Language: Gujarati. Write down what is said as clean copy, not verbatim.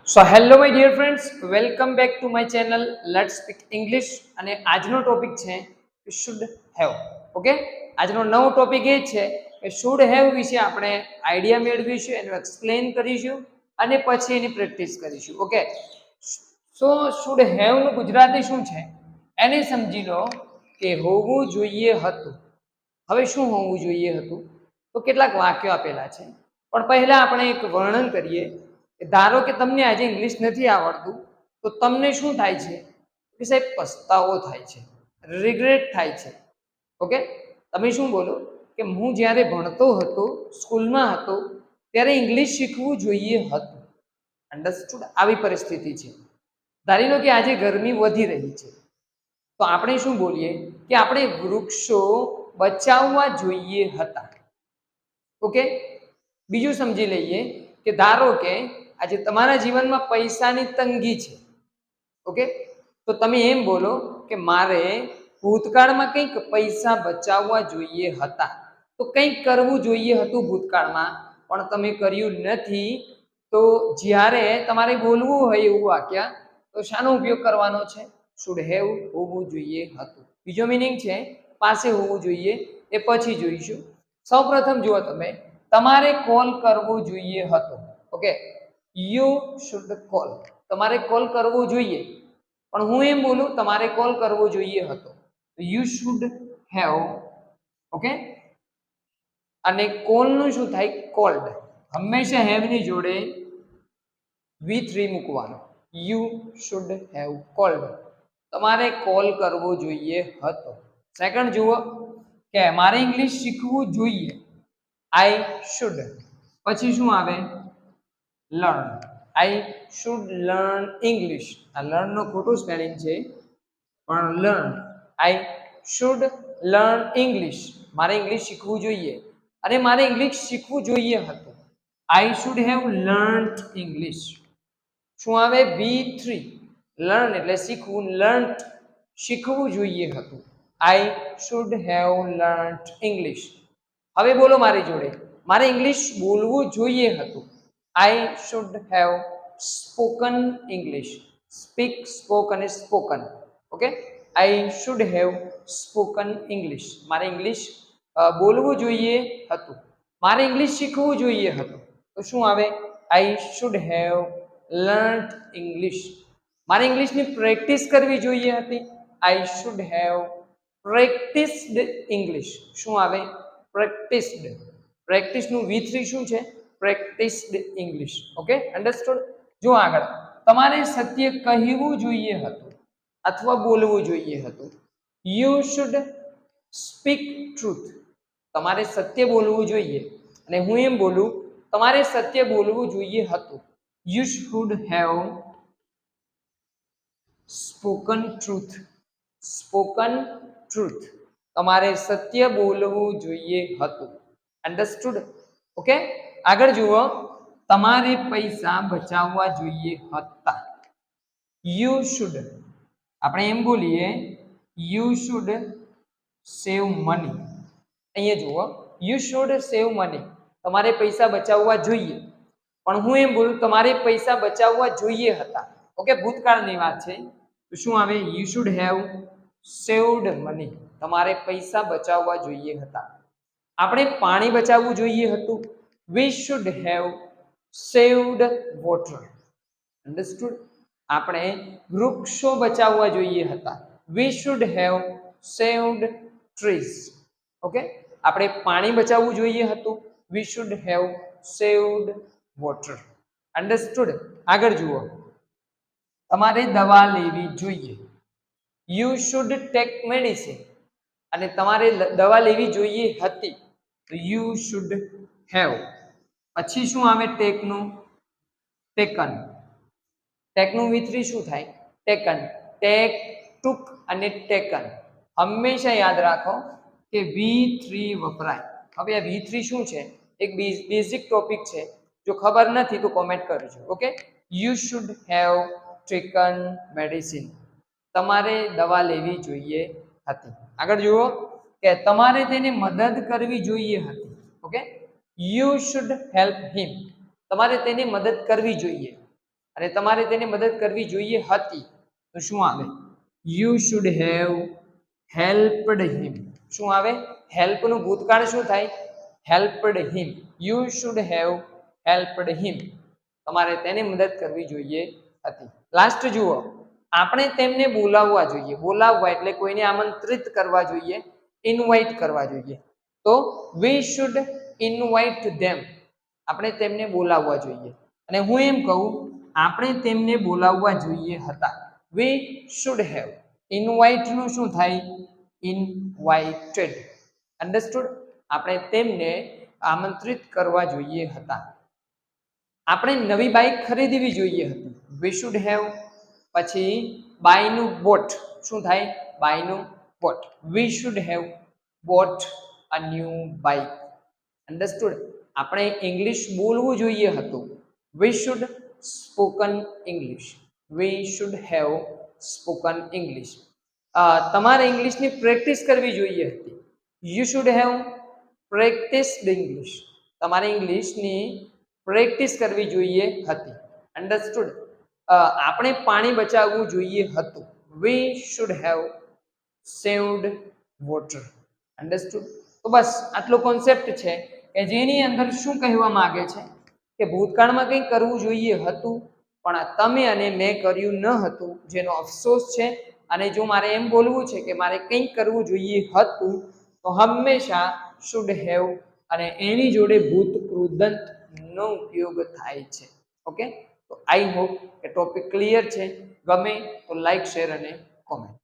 So hello my dear friends, welcome back to my channel let's speak English. અને આજનો ટોપિક છે કે શુડ હેવ. ઓકે, આજનો નવો ટોપિક એ છે કે શુડ હેવ વિશે આપણે આઈડિયા મેળવીશું, એનું એક્સપ્લેન કરીશું અને પછી એની પ્રેક્ટિસ કરીશું. ઓકે, સો શુડ હેવનું ગુજરાતી શું છે એને સમજી લો કે હોવું જોઈએ હતું. હવે શું હોવું જોઈએ હતું? તો કેટલાક વાક્યો આપેલા છે, પણ પહેલા આપણે એક વર્ણન કરીએ. ધારો કે તમને આજે ઇંગ્લિશ નથી આવડતું, તો તમને શું થાય છે કે સાહેબ પસ્તાવો થાય છે, રિગ્રેટ થાય છે. ઓકે, તમે શું બોલો કે હું જ્યારે ભણતો હતો, સ્કૂલમાં હતો, ત્યારે ઇંગ્લિશ શીખવું જોઈએ હતું. અન્ડરસ્ટુડ? આવી પરિસ્થિતિ છે. ધારી લો કે આજે ગરમી વધી રહી છે, તો આપણે શું બોલીએ કે આપણે વૃક્ષો બચાવવા જોઈએ હતા. ઓકે, બીજું સમજી લઈએ કે ધારો કે આજે તમારા જીવનમાં પૈસાની તંગી છે. ઓકે, તો તમે એમ બોલો કે મારે ભૂતકાળમાં કંઈક પૈસા બચાવવા જોઈએ હતા, તો કંઈક કરવું જોઈએ હતું ભૂતકાળમાં, પણ તમે કર્યું નથી. તો જ્યારે તમારે બોલવું હોય એવું વાક્ય, તો શાનો ઉપયોગ કરવાનો છે? શુડ હેવ, હોવું જોઈએ હતું. બીજો મિનિંગ છે પાસે હોવું જોઈએ, એ પછી જોઈશું. સૌપ્રથમ જુઓ, તમે તમારે કોલ કરવો જોઈએ હતો. ઓકે, યુ શુડ કોલ, તમારે કોલ કરવો જોઈએ, પણ હું એમ બોલું તમારે કોલ કરવો જોઈએ હતો, યુ શુડ હેવ. ઓકે, અને કોલનું શું થાય? કોલ્ડ. હંમેશા હેવની જોડે V3 મૂકવાનો. યુ શુડ હેવ કોલ્ડ, તમારે કોલ કરવો જોઈએ હતો. સેકન્ડ જુઓ કે મારે ઇંગ્લિશ શીખવું જોઈએ, આઈ શુડ. પછી શું આવે? Learn. I should learn English. આ લર્ન નો ખોટું સ્પેલિંગ છે, પણ learn. I should learn English, મારે ઇંગ્લિશ શીખવું જોઈએ, અને મારે ઇંગ્લિશ શીખવું જોઈએ હતું. I should have learn English. શું આવે? V3. લર્ન એટલે શીખવું, લર્ન શીખવું જોઈએ હતું. I should have learn English. હવે બોલો મારી જોડે, મારે ઇંગ્લિશ બોલવું જોઈએ હતું. I should have spoken English. Speak, spoke અને spoken. Okay, I should have spoken English, મારે ઇંગ્લિશ બોલવું જોઈએ હતું. મારે ઇંગ્લિશ શીખવું જોઈએ હતું, તો શું આવે? I should have learn English. મારે ઇંગ્લિશની પ્રેક્ટિસ કરવી જોઈએ હતી. I should have practiced English. શું આવે? પ્રેક્ટિસ્ડ. પ્રેક્ટિસનું V3 શું છે? Practiced English. Okay, understood? જો આગળ, તમારે સત્ય કહેવું જોઈએ હતું અથવા બોલવું જોઈએ હતું. યુ શુડ સ્પીક ટ્રુથ, તમારે સત્ય બોલવું જોઈએ, અને હું એમ બોલું તમારે સત્ય બોલવું જોઈએ હતું. You should have spoken truth. Spoken truth, તમારે સત્ય બોલવું જોઈએ હતું. અન્ડરસ્ટુડ? ઓકે, આગળ જુઓ, તમારે પૈસા બચાવવા જોઈએ હતા. યુ શુડ, આપણે એમ બોલીએ યુ શુડ સેવ મની. અહીંયા જુઓ, યુ શુડ સેવ મની, તમારે પૈસા બચાવવા જોઈએ, પણ હું એમ બોલું તમારે પૈસા બચાવવા જોઈએ હતા. ઓકે, ભૂતકાળની વાત છે, તો શું આવે? You should have saved money, તમારે પૈસા બચાવવા જોઈએ હતા. આપણે પાણી બચાવવું જોઈએ હતું. We should have saved water. Understood? આપણે વૃક્ષો બચાવવા જોઈએ હતા. વી should have saved trees. Okay, આપણે પાણી બચાવવું જોઈએ હતું. We should have saved water. Understood? આગળ જુઓ, તમારે દવા લેવી જોઈએ. યુ શુડ ટેક મેડિસિન, અને તમારે દવા લેવી જોઈએ હતી, તો યુ શુડ હેવ. પછી શું આવે? ટેકનું, ટેકન. ટેકનું V3 શું થાય? ટેકન. ટેક, ટુક અને ટેકન. હંમેશા યાદ રાખો કે V3 વપરાય. હવે આ V3 શું છે? એક બેઝિક ટોપિક છે, જો ખબર નથી તો કોમેન્ટ કરજો. Okay, you should have taken medicine, તમારે દવા લેવી જોઈએ હતી. આગળ જુઓ કે તમારે તેને મદદ કરવી જોઈએ હતી. Okay, you should help him, તમારે તેને મદદ કરવી જોઈએ. અને તમારે તેને મદદ કરવી જોઈએ હતી, તો શું આવે? You should have helped him. શું આવે? હેલ્પ નું ભૂતકાળ શું થાય? Helped him. You should have helped him. તમારે તેને મદદ કરવી જોઈએ હતી. લાસ્ટ જુઓ, આપણે તેમને બોલાવવા જોઈએ. બોલાવવા એટલે કોઈને આમંત્રિત કરવા જોઈએ, ઇન્વાઇટ કરવા જોઈએ. તો વી શુડ ઇન્વાઇટ ધેમ. આપણે તેમને બોલાવવા જોઈએ. અને હું એમ કહું, આપણે તેમને બોલાવવા જોઈએ હતા. વી શુડ હેવ. ઇન્વાઇટ નું શું થાય? ઇન્વાઇટેડ. અન્ડરસ્ટુડ? આપણે તેમને આમંત્રિત કરવા જોઈએ હતા. આપણે નવી બાઇક ખરીદવી જોઈએ હતી. We should have. પછી બાયનું બોટ. શું થાય? બાયનું bought. We should have bought a new bike. Understood? આપણે ઇંગ્લિશ બોલવું જોઈએ હતું. We should spoken English. We should have spoken English. તમારે ઇંગ્લિશની પ્રેક્ટિસ કરવી જોઈએ હતી. You should have practiced English. તમારે ઇંગ્લિશની પ્રેક્ટિસ કરવી જોઈએ હતી. અન્ડરસ્ટુડ? આપણે પાણી બચાવવું જોઈએ હતું. We should have saved water. Understood? તો બસ આટલો કોન્સેપ્ટ છે કે જેની અંદર શું કહેવા માંગે છે કે ભૂતકાળમાં કંઈ કરવું જોઈએ હતું, પણ તમે અને મેં કર્યું ન હતું, જેનો અફસોસ છે. અને જો મારે એમ બોલવું છે કે મારે કંઈક કરવું જોઈએ હતું, તો હંમેશા શુડ હેવ અને એની જોડે ભૂતકૃદંત નો ઉપયોગ થાય છે. ઓકે, તો આઈ હોપ કે ટોપિક ક્લિયર છે. ગમે તો લાઈક, શેર અને કોમેન્ટ.